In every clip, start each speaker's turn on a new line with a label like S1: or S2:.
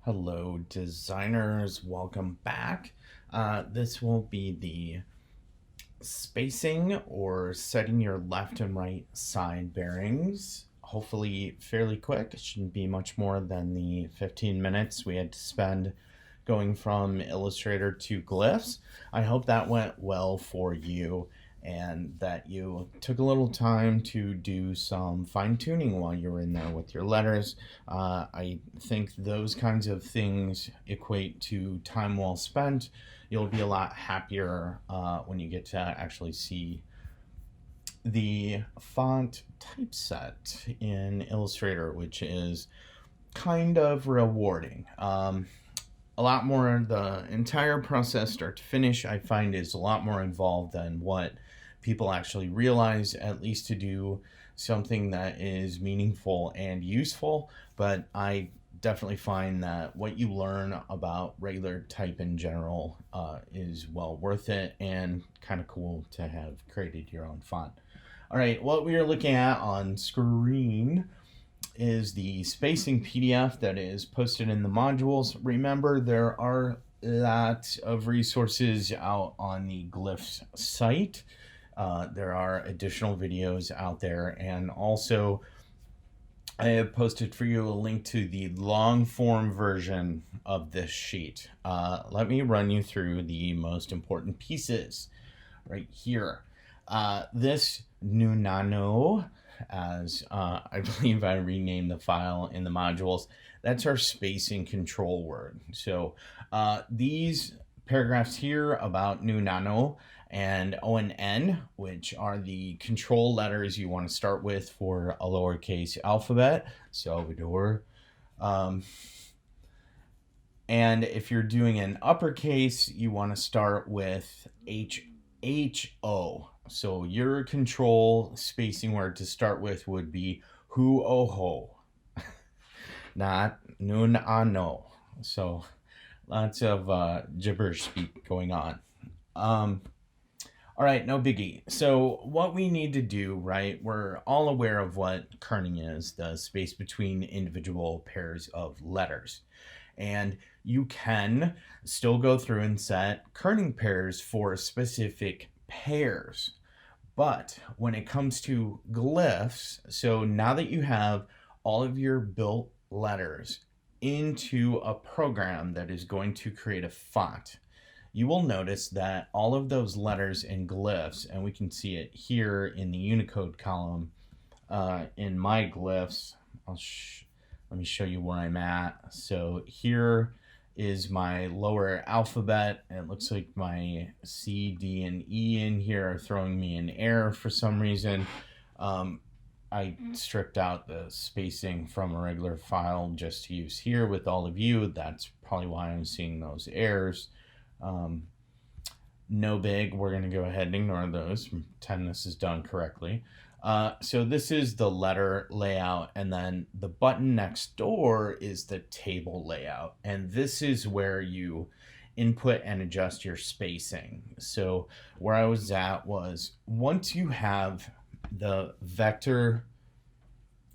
S1: Hello, designers. Welcome back. This will be the spacing or setting your left and right side bearings. Hopefully, fairly quick. It shouldn't be much more than the 15 minutes we had to spend going from Illustrator to Glyphs. I hope that went well for you and that you took a little time to do some fine tuning while you were in there with your letters. I think those kinds of things equate to time well spent. You'll be a lot happier when you get to actually see the font typeset in Illustrator, which is kind of rewarding. A lot more, the entire process, start to finish, I find is a lot more involved than what people actually realize, at least to do something that is meaningful and useful. But I definitely find that what you learn about regular type in general is well worth it and kind of cool to have created your own font. All right, what we are looking at on screen is the spacing PDF that is posted in the modules. Remember, there are lots of resources out on the Glyphs site. There are additional videos out there, and also I have posted for you a link to the long form version of this sheet. Let me run you through the most important pieces right here. This Nunano, as I believe I renamed the file in the modules, that's our spacing control word. So these paragraphs here about Nunano and ONN, which are the control letters you want to start with for a lowercase alphabet, Salvador. And if you're doing an uppercase, you want to start with HO. So your control spacing word to start with would be hu-oh-ho, not nun-ano. So lots of gibberish speak going on. All right, no biggie. So what we need to do, right, we're all aware of what kerning is, the space between individual pairs of letters. And you can still go through and set kerning pairs for specific pairs. But when it comes to glyphs, so now that you have all of your built letters into a program that is going to create a font, you will notice that all of those letters in glyphs, and we can see it here in the Unicode column in my glyphs. Let me show you where I'm at. So here is my lower alphabet. It looks like my C, D, and E in here are throwing me an error for some reason. I stripped out the spacing from a regular file just to use here with all of you. That's probably why I'm seeing those errors. No big, we're going to go ahead and ignore those, pretend this is done correctly. So this is the letter layout, and then the button next door is the table layout, and this is where you input and adjust your spacing. So where I was at was, once you have the vector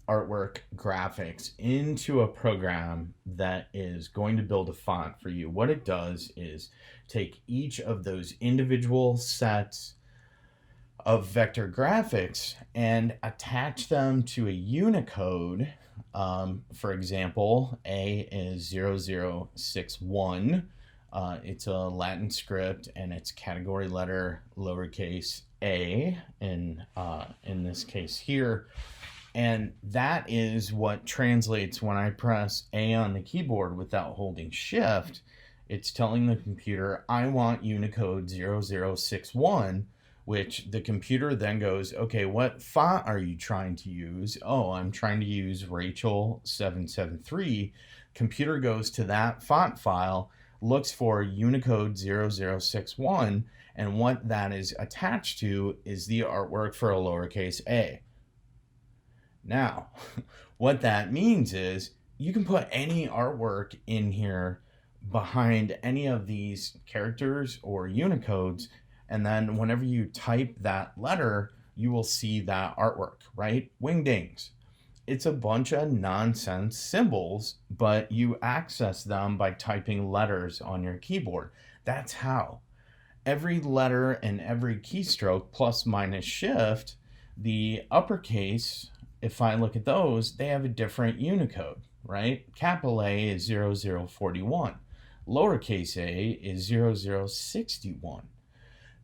S1: artwork graphics into a program that is going to build a font for you, what it does is take each of those individual sets of vector graphics and attach them to a Unicode. For example, A is 0061. It's a Latin script, and it's category letter lowercase a in this case here. And that is what translates when I press A on the keyboard without holding shift. It's telling the computer, I want Unicode 0061, which the computer then goes, okay, what font are you trying to use? Oh, I'm trying to use Rachel 773. Computer goes to that font file, looks for Unicode 0061, and what that is attached to is the artwork for a lowercase a. Now, what that means is you can put any artwork in here behind any of these characters or Unicodes, and then whenever you type that letter, you will see that artwork, right? Wingdings. It's a bunch of nonsense symbols, but you access them by typing letters on your keyboard. That's how. Every letter and every keystroke, plus minus shift, the uppercase, if I look at those, they have a different Unicode, right? Capital A is 0041. Lowercase a is 0061.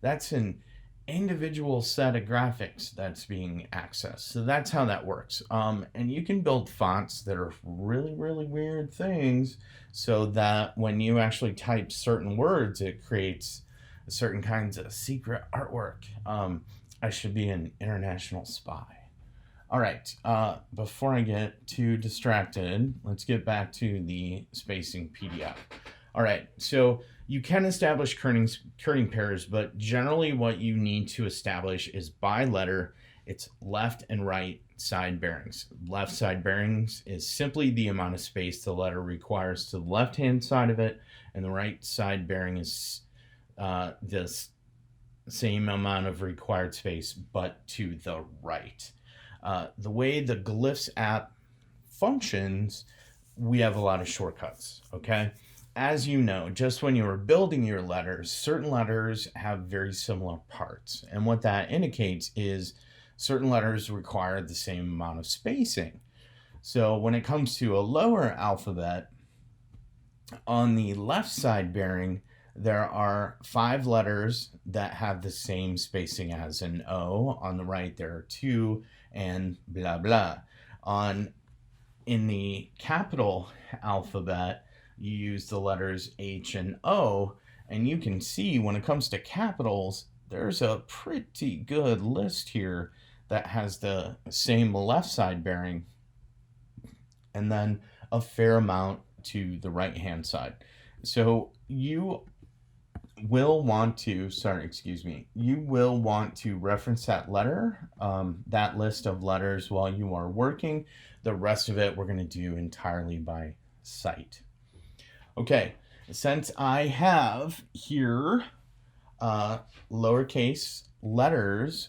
S1: That's an individual set of graphics that's being accessed. So that's how that works. And you can build fonts that are really, really weird things so that when you actually type certain words, it creates certain kinds of secret artwork. I should be an international spy. All right, before I get too distracted, let's get back to the spacing PDF. All right, so you can establish kerning pairs, but generally what you need to establish is by letter, it's left and right side bearings. Left side bearings is simply the amount of space the letter requires to the left-hand side of it, and the right side bearing is this same amount of required space, but to the right. The way the Glyphs app functions, we have a lot of shortcuts, okay? As you know, just when you were building your letters, certain letters have very similar parts. And what that indicates is certain letters require the same amount of spacing. So when it comes to a lower alphabet, on the left side bearing, there are 5 letters that have the same spacing as an O. On the right, there are 2 and blah, blah. In the capital alphabet, you use the letters H and O, and you can see when it comes to capitals, there's a pretty good list here that has the same left side bearing, and then a fair amount to the right hand side. So you will want to, you will want to reference that letter, that list of letters while you are working. The rest of it we're going to do entirely by sight. Okay, since I have here lowercase letters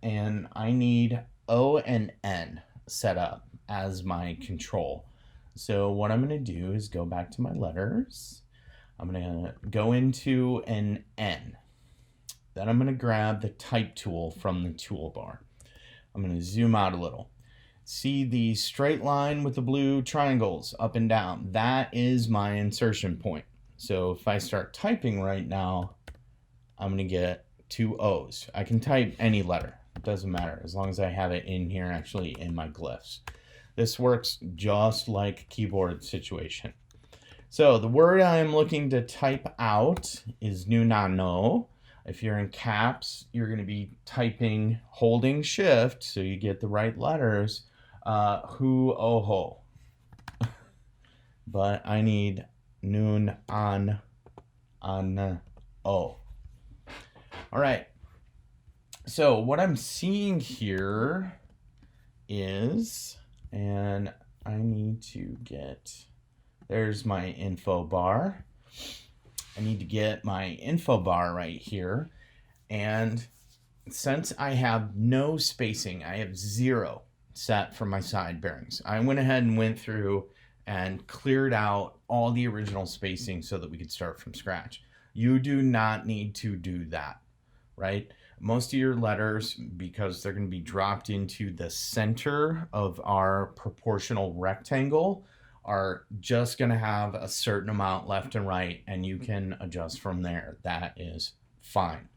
S1: and I need O and N set up as my control. So what I'm going to do is go back to my letters. I'm going to go into an N. Then I'm going to grab the type tool from the toolbar. I'm going to zoom out a little. See the straight line with the blue triangles up and down? That is my insertion point. So if I start typing right now, I'm going to get 2 O's. I can type any letter. It doesn't matter as long as I have it in here actually in my glyphs. This works just like a keyboard situation. So the word I'm looking to type out is no. If you're in caps, you're going to be typing holding shift so you get the right letters. Hu, oh, ho. But I need noon, on, o. All right. So what I'm seeing here is, and I need to get, there's my info bar. I need to get my info bar right here. And since I have no spacing, I have 0 set for my side bearings. I went ahead and went through and cleared out all the original spacing so that we could start from scratch. You do not need to do that, right? Most of your letters, because they're going to be dropped into the center of our proportional rectangle, are just going to have a certain amount left and right, and you can adjust from there. That is fine.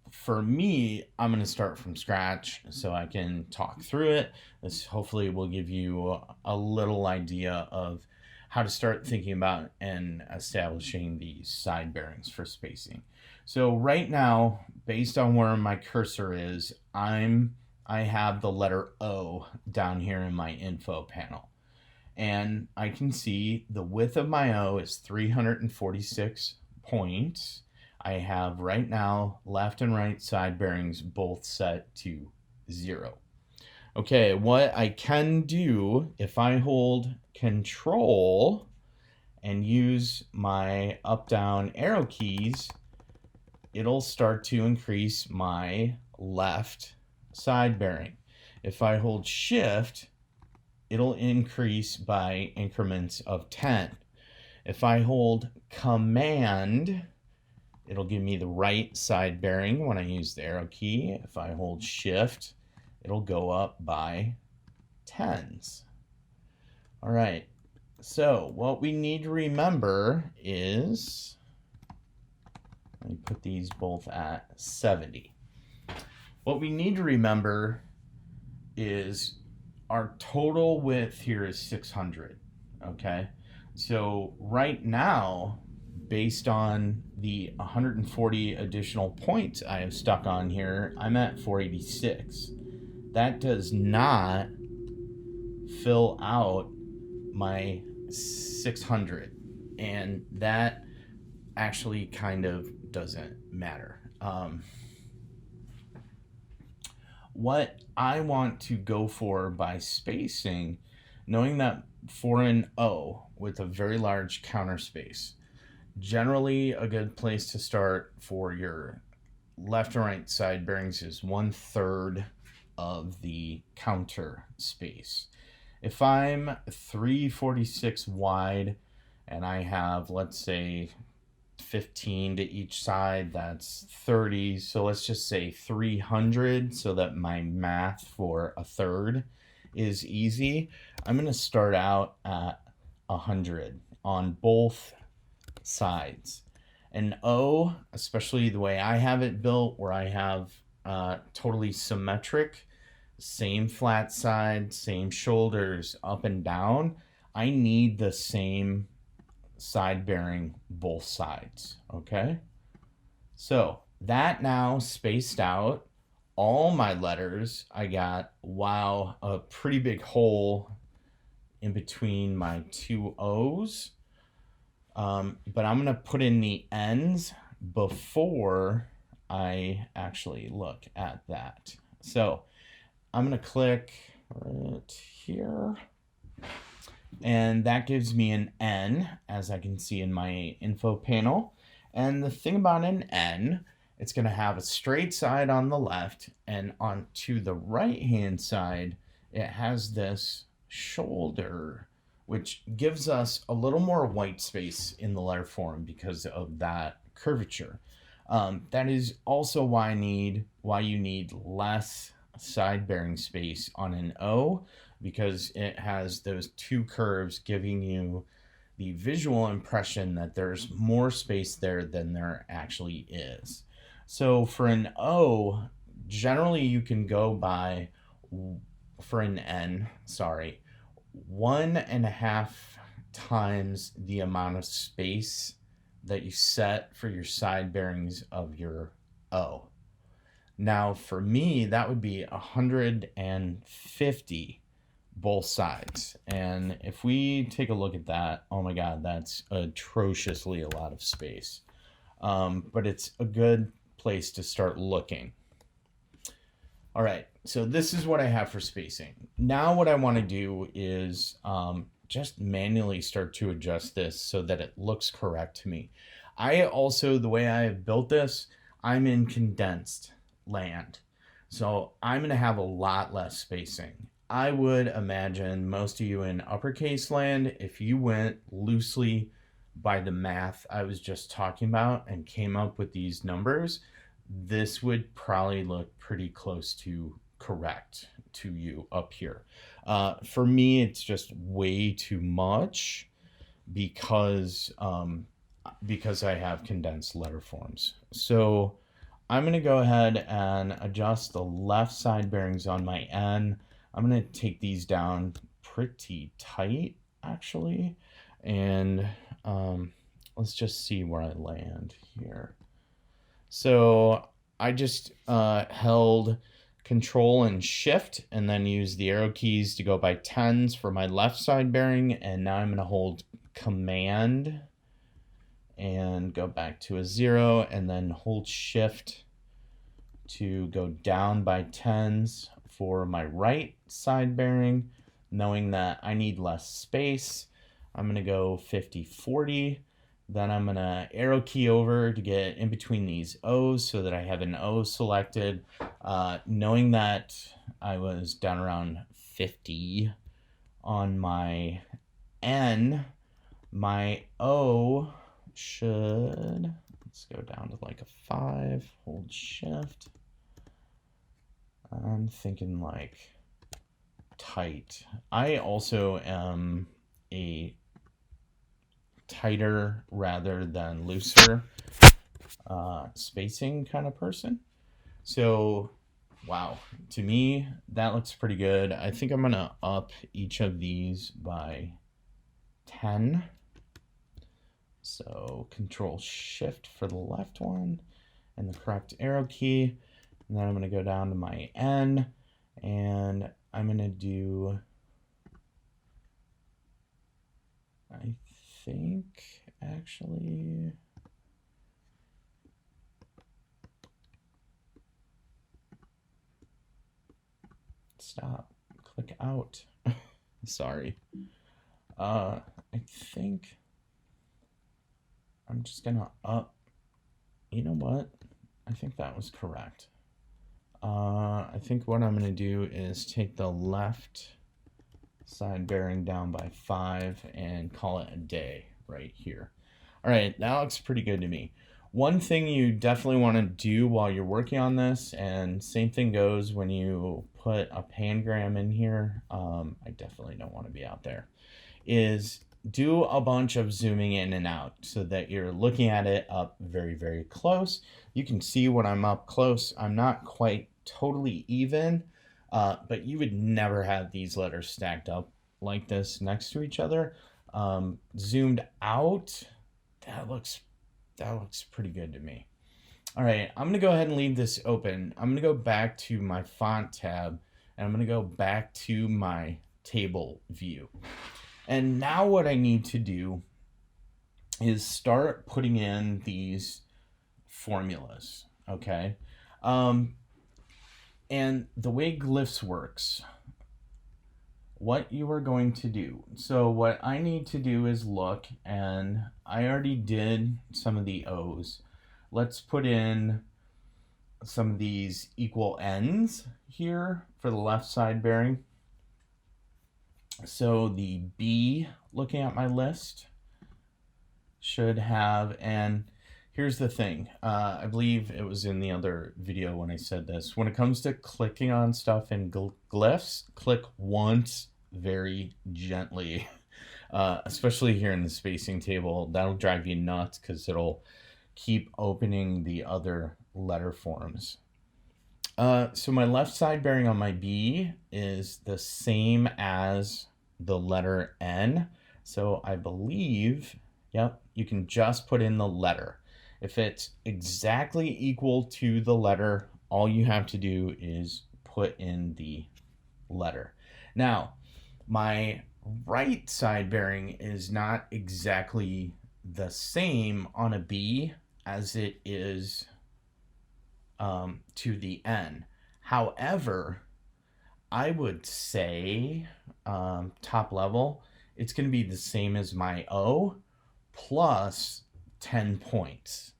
S1: For me, I'm going to start from scratch so I can talk through it. This hopefully will give you a little idea of how to start thinking about and establishing these side bearings for spacing. So right now, based on where my cursor is, I have the letter O down here in my info panel. And I can see the width of my O is 346 points. I have right now left and right side bearings both set to 0. Okay, what I can do if I hold Control and use my up-down arrow keys, it'll start to increase my left side bearing. If I hold shift, it'll increase by increments of 10. If I hold command, it'll give me the right side bearing when I use the arrow key. If I hold shift, it'll go up by tens. All right, so what we need to remember is, let me put these both at 70. What we need to remember is our total width here is 600, okay? So right now, based on the 140 additional points I have stuck on here, I'm at 486. That does not fill out my 600, and that actually kind of doesn't matter. What I want to go for by spacing, knowing that for an O with a very large counter space, generally a good place to start for your left and right side bearings is 1/3 of the counter space. If I'm 346 wide and I have, let's say, 15 to each side, that's 30. So let's just say 300 so that my math for a third is easy. I'm going to start out at 100 on both sides. An O, especially the way I have it built, where I have totally symmetric, same flat side, same shoulders up and down, I need the same side bearing both sides, okay? So that now spaced out all my letters, I got, wow, a pretty big hole in between my two O's. But I'm gonna put in the ends before I actually look at that. So I'm gonna click right here, and that gives me an N, as I can see in my info panel. And the thing about an N, it's gonna have a straight side on the left, and on to the right hand side, it has this shoulder, which gives us a little more white space in the letter form because of that curvature. That is also why you need less side bearing space on an O, because it has those two curves giving you the visual impression that there's more space there than there actually is. So for an O, generally you can go by, for an N, 1.5 times the amount of space that you set for your side bearings of your O. Now for me, that would be 150 both sides. And if we take a look at that, oh my God, that's atrociously a lot of space. But it's a good place to start looking. All right, so this is what I have for spacing. Now what I want to do is just manually start to adjust this so that it looks correct to me. I also, the way I have built this, I'm in condensed land. So I'm going to have a lot less spacing. I would imagine most of you in uppercase land, if you went loosely by the math I was just talking about and came up with these numbers, this would probably look pretty close to correct to you up here. For me, it's just way too much because I have condensed letter forms. So I'm going to go ahead and adjust the left side bearings on my N. I'm going to take these down pretty tight, actually. And let's just see where I land here. So I just held Control and Shift and then used the arrow keys to go by tens for my left side bearing. And now I'm going to hold Command and go back to a 0 and then hold Shift to go down by tens for my right side bearing, knowing that I need less space. I'm going to go 50-40 Then I'm gonna arrow key over to get in between these O's so that I have an O selected. Knowing that I was down around 50 on my N, my O should, let's go down to like a 5, hold shift. I'm thinking like tight. I also am a tighter rather than looser spacing kind of person. So, wow, to me, that looks pretty good. I think I'm gonna up each of these by 10. So Control Shift for the left one and the correct arrow key. And then I'm gonna go down to my N and I'm gonna do, I think actually, stop, click out. Sorry. I think I'm just gonna up, you know what? I think that was correct. I think what I'm gonna do is take the left side bearing down by 5 and call it a day right here. All right, that looks pretty good to me. One thing you definitely want to do while you're working on this, and same thing goes when you put a pangram in here, I definitely don't want to be out there, is do a bunch of zooming in and out so that you're looking at it up very, very close. You can see when I'm up close, I'm not quite totally even, but you would never have these letters stacked up like this next to each other. Zoomed out, that looks pretty good to me. All right, I'm gonna go ahead and leave this open. I'm gonna go back to my font tab and I'm gonna go back to my table view. And now what I need to do is start putting in these formulas, okay? And the way Glyphs works, what you are going to do. So what I need to do is look, and I already did some of the O's. Let's put in some of these equal ends here for the left side bearing. So the B, looking at my list, should have, and here's the thing, I believe it was in the other video when I said this, when it comes to clicking on stuff in Glyphs, click once very gently, especially here in the spacing table. That'll drive you nuts because it'll keep opening the other letter forms. So my left side bearing on my B is the same as the letter N. So I believe, yep, you can just put in the letter. If it's exactly equal to the letter, all you have to do is put in the letter. Now, my right side bearing is not exactly the same on a B as it is to the N. However, I would say top level, it's going to be the same as my O plus 10 points.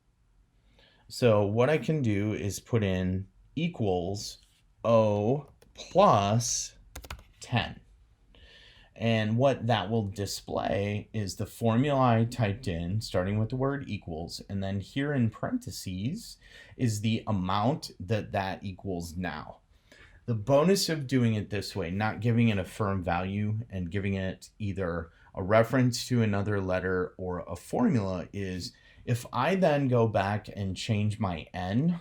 S1: So what I can do is put in equals O plus 10. And what that will display is the formula I typed in, starting with the word equals, and then here in parentheses is the amount that equals now. The bonus of doing it this way, not giving it a firm value and giving it either a reference to another letter or a formula, is if I then go back and change my N,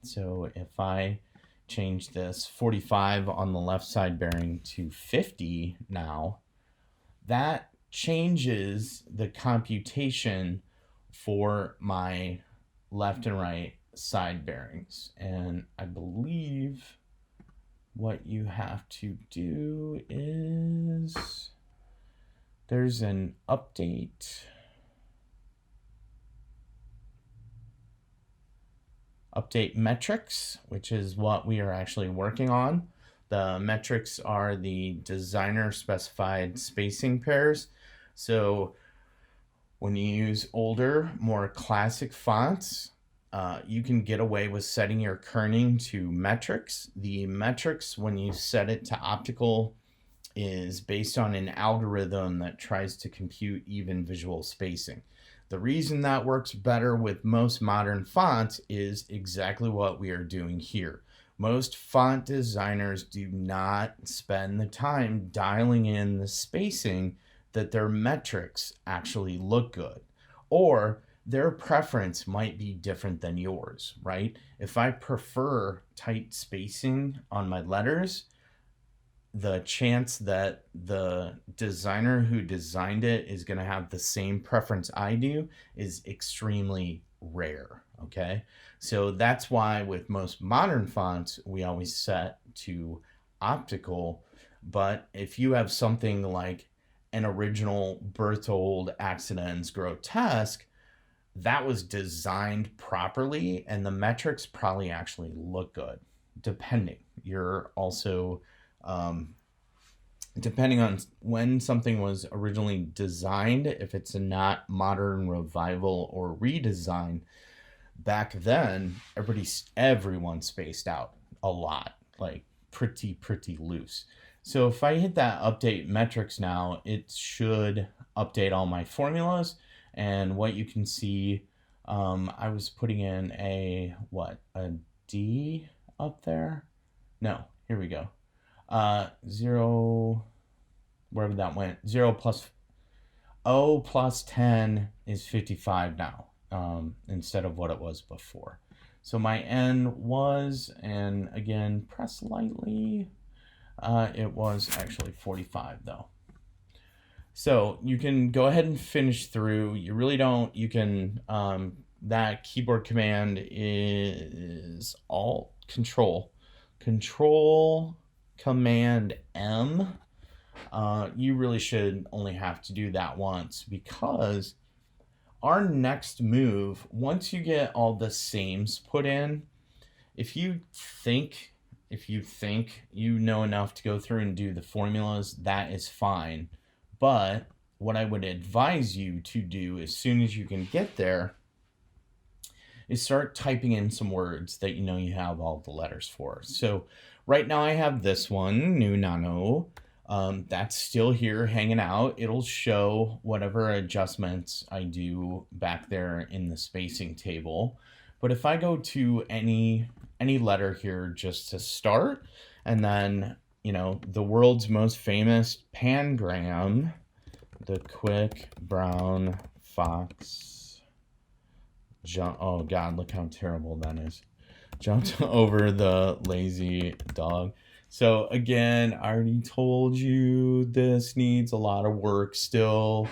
S1: so if I change this 45 on the left side bearing to 50 now, that changes the computation for my left and right side bearings. And I believe what you have to do is there's an update metrics, which is what we are actually working on. The metrics are the designer specified spacing pairs. So When you use older, more classic fonts, you can get away with setting your kerning to metrics. The metrics, when you set it to optical, is based on an algorithm that tries to compute even visual spacing. The reason that works better with most modern fonts is exactly what we are doing here. Most font designers do not spend the time dialing in the spacing that their metrics actually look good, or their preference might be different than yours, right? If I prefer tight spacing on my letters, the chance that the designer who designed it is going to have the same preference I do is extremely rare. Okay. So that's why with most modern fonts, we always set to optical. But if you have something like an original Berthold Accidents Grotesque, that was designed properly and the metrics probably actually look good, depending. You're also depending on when something was originally designed, if it's a not modern revival or redesign, back then everyone spaced out a lot, like pretty loose. So if I hit that update metrics now, it should update all my formulas. And what you can see, I was putting in a D up there. No, here we go. 0, wherever that went, 0 plus O plus 10 is 55 now, instead of what it was before. So my N was, and again, press lightly, it was actually 45 though. So you can go ahead and finish through. You really don't, you can, that keyboard command is Alt Control Command M. You really should only have to do that once, because our next move, once you get all the sames put in, if you think you know enough to go through and do the formulas, that is fine. But what I would advise you to do as soon as you can get there is start typing in some words that you know you have all the letters for. So right now I have this one, new nano. That's still here hanging out. It'll show whatever adjustments I do back there in the spacing table. But if I go to any letter here just to start, and then, you know, the world's most famous pangram, the quick brown fox, oh God, look how terrible that is. Jumped over the lazy dog. So again, I already told you this needs a lot of work still.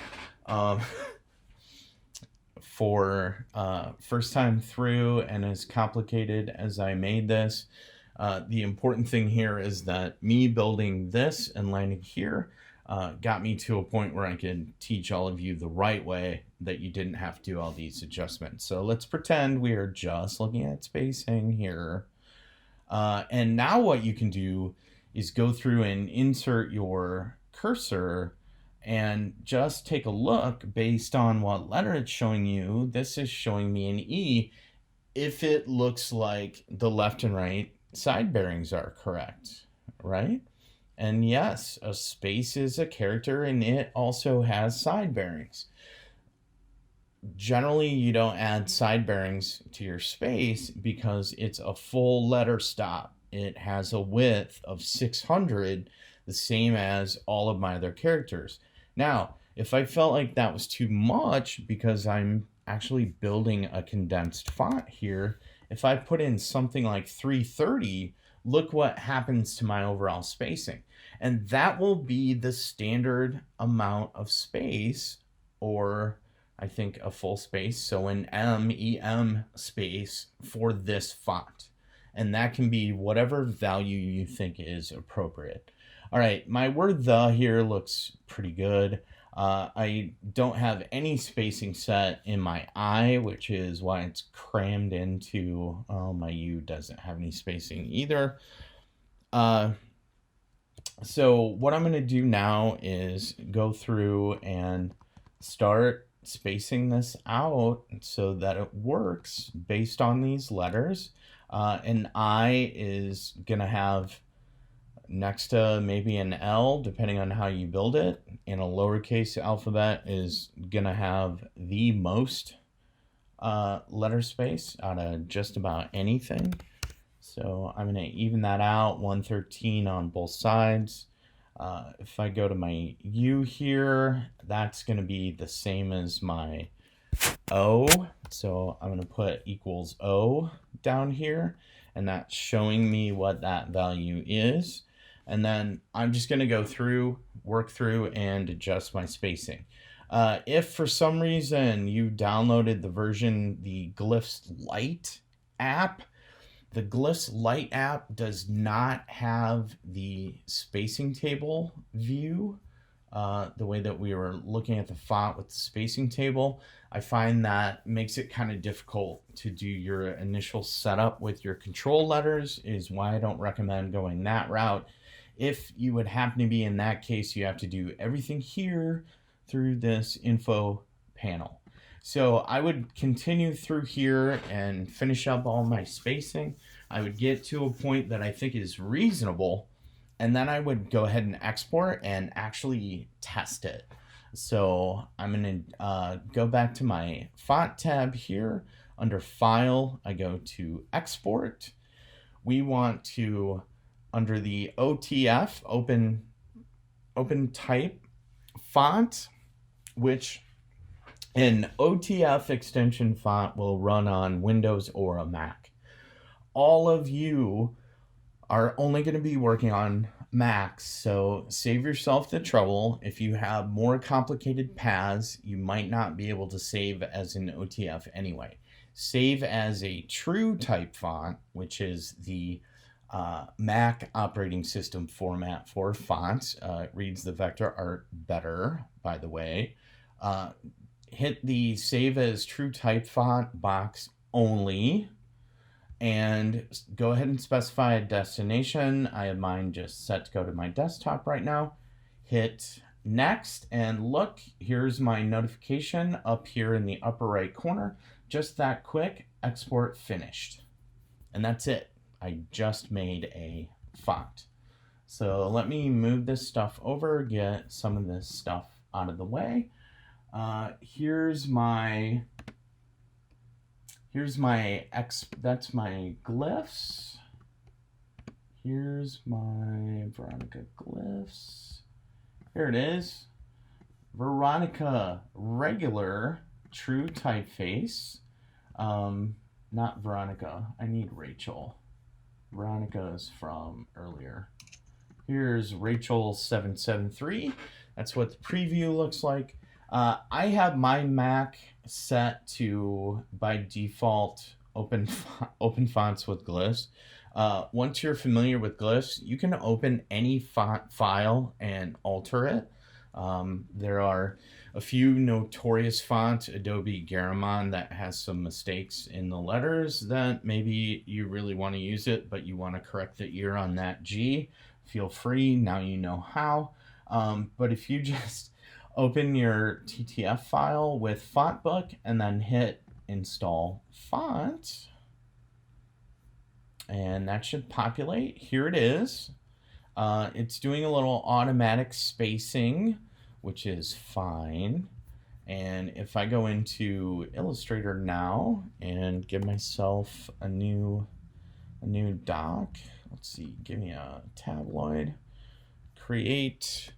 S1: For first time through, and as complicated as I made this, the important thing here is that me building this and landing here got me to a point where I could teach all of you the right way, that you didn't have to do all these adjustments. So let's pretend we are just looking at spacing here. And now what you can do is go through and insert your cursor and just take a look based on what letter it's showing you. This is showing me an E, if it looks like the left and right side bearings are correct, right? And yes, a space is a character and it also has side bearings. Generally, you don't add side bearings to your space because it's a full letter stop. It has a width of 600, the same as all of my other characters. Now, if I felt like that was too much, because I'm actually building a condensed font here, if I put in something like 330, look what happens to my overall spacing. And that will be the standard amount of space, or I think a full space, so an MEM space for this font. And that can be whatever value you think is appropriate. All right, my word the here looks pretty good. I don't have any spacing set in my I, which is why it's crammed into, my U doesn't have any spacing either. So what I'm going to do now is go through and start spacing this out so that it works based on these letters. An I is gonna have next to maybe an L, depending on how you build it, and a lowercase alphabet is gonna have the most letter space out of just about anything. So I'm gonna even that out, 113 on both sides. If I go to my U here, that's gonna be the same as my O. So I'm gonna put equals O down here, and that's showing me what that value is. And then I'm just gonna go through, work through, and adjust my spacing. If for some reason you downloaded the version, the Glyphs Lite app, the Glyphs Lite app does not have the spacing table view, the way that we were looking at the font with the spacing table. I find that makes it kind of difficult to do your initial setup with your control letters, is why I don't recommend going that route. If you would happen to be in that case, you have to do everything here through this info panel. So I would continue through here and finish up all my spacing. I would get to a point that I think is reasonable, and then I would go ahead and export and actually test it. So I'm gonna go back to my font tab here. Under File, I go to Export. We want to, under the OTF, Open Type Font, which an OTF extension font will run on Windows or a Mac. All of you are only going to be working on Macs, so save yourself the trouble. If you have more complicated paths, you might not be able to save as an OTF anyway. Save as a true type font, which is the Mac operating system format for fonts. It reads the vector art better, by the way. Hit the Save as True Type Font box only, and go ahead and specify a destination. I have mine just set to go to my desktop right now. Hit Next, and look, here's my notification up here in the upper right corner. Just that quick, export finished. And that's it. I just made a font. So let me move this stuff over, get some of this stuff out of the way. Here's my that's my Glyphs. Here's my Veronica Glyphs. Here it is. Veronica regular true typeface. Not Veronica. I need Rachel. Veronica is from earlier. Here's Rachel 773. That's what the preview looks like. I have my Mac set to, by default, open fonts with Glyphs. Once you're familiar with Glyphs, you can open any font file and alter it. There are a few notorious fonts, Adobe Garamond, that has some mistakes in the letters that maybe you really want to use it, but you want to correct the ear on that G. Feel free, now you know how. But if you just open your TTF file with FontBook and then hit Install Font, and that should populate. Here it is. It's doing a little automatic spacing, which is fine. And if I go into Illustrator now and give myself a new doc, let's see, give me a tabloid, create,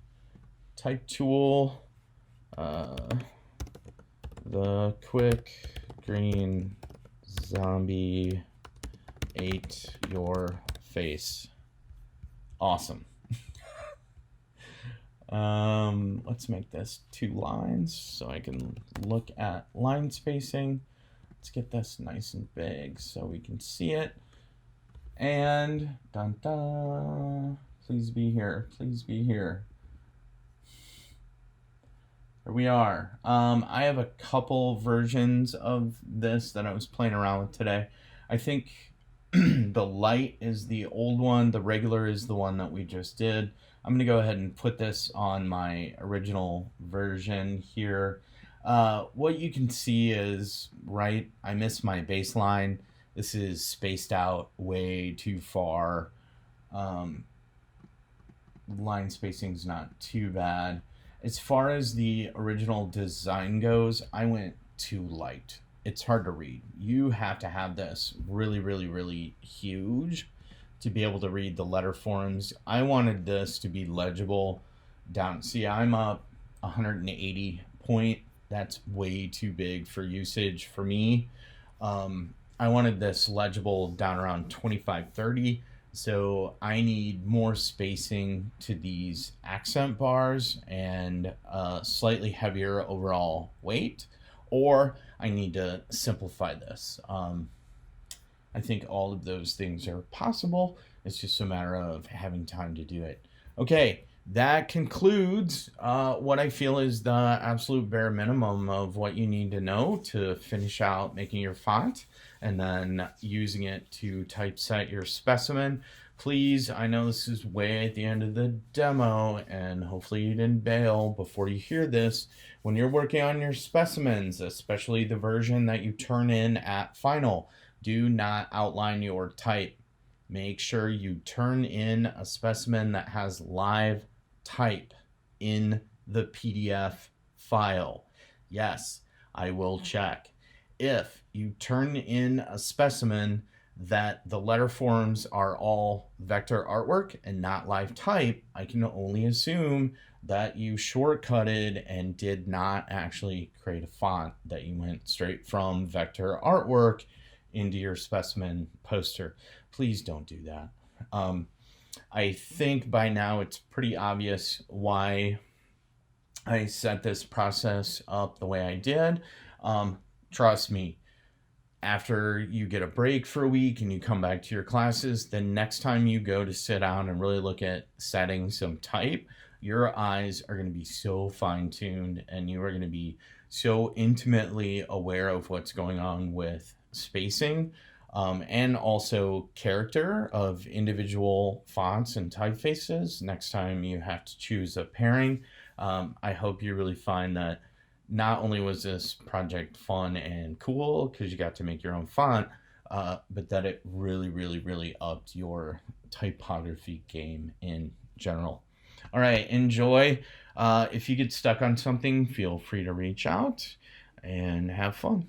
S1: type tool, the quick green zombie ate your face. Awesome. Let's make this 2 lines so I can look at line spacing. Let's get this nice and big so we can see it. And dun dun, please be here, please be here. Here we are. I have a couple versions of this that I was playing around with today. I think the light is the old one, the regular is the one that we just did. I'm going to go ahead and put this on my original version here. What you can see is, right, I missed my baseline. This is spaced out way too far. Line spacing's not too bad. As far as the original design goes, I went too light. It's hard to read. You have to have this really, really, really huge to be able to read the letter forms. I wanted this to be legible down. See, I'm up 180 point. That's way too big for usage for me. I wanted this legible down around 25-30. So I need more spacing to these accent bars and slightly heavier overall weight, or I need to simplify this. I think all of those things are possible. It's just a matter of having time to do it. Okay, that concludes what I feel is the absolute bare minimum of what you need to know to finish out making your font and then using it to typeset your specimen. Please, I know this is way at the end of the demo, and hopefully you didn't bail before you hear this. When you're working on your specimens, especially the version that you turn in at final, do not outline your type. Make sure you turn in a specimen that has live type in the PDF file. Yes, I will check. If you turn in a specimen that the letter forms are all vector artwork and not live type, I can only assume that you shortcutted and did not actually create a font, that you went straight from vector artwork into your specimen poster. Please don't do that. I think by now it's pretty obvious why I set this process up the way I did. Trust me, after you get a break for a week and you come back to your classes, the next time you go to sit down and really look at setting some type, your eyes are going to be so fine-tuned and you are going to be so intimately aware of what's going on with spacing and also character of individual fonts and typefaces next time you have to choose a pairing. I hope you really find that not only was this project fun and cool because you got to make your own font, but that it really, really, really upped your typography game in general. All right, enjoy. If you get stuck on something, feel free to reach out and have fun.